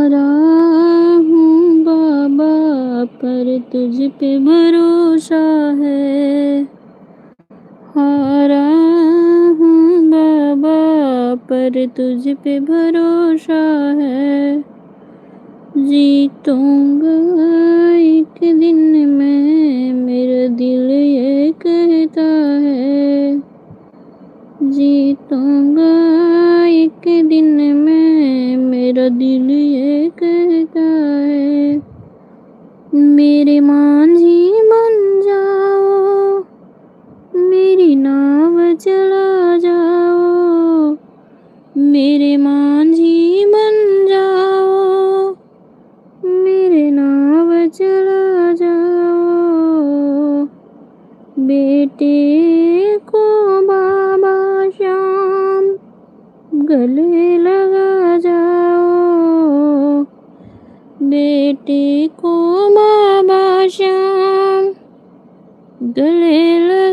हारा हूँ बाबा, पर तुझ पे भरोसा है। हारा हूँ बाबा, पर तुझ पे भरोसा है। जीतूंगा एक दिन मैं, मेरा दिल ये कहता है। जीतूंगा एक दिन मैं, मेरा दिल ये कहता है। मेरे मांझी बन जाओ, मेरी नाव चला जाओ। मेरे मांझी बन जाओ, मेरे नाव चला जाओ। बेटे को बाबा श्याम गले लगा जाओ। बेटे को बाबा श्याम गले लगा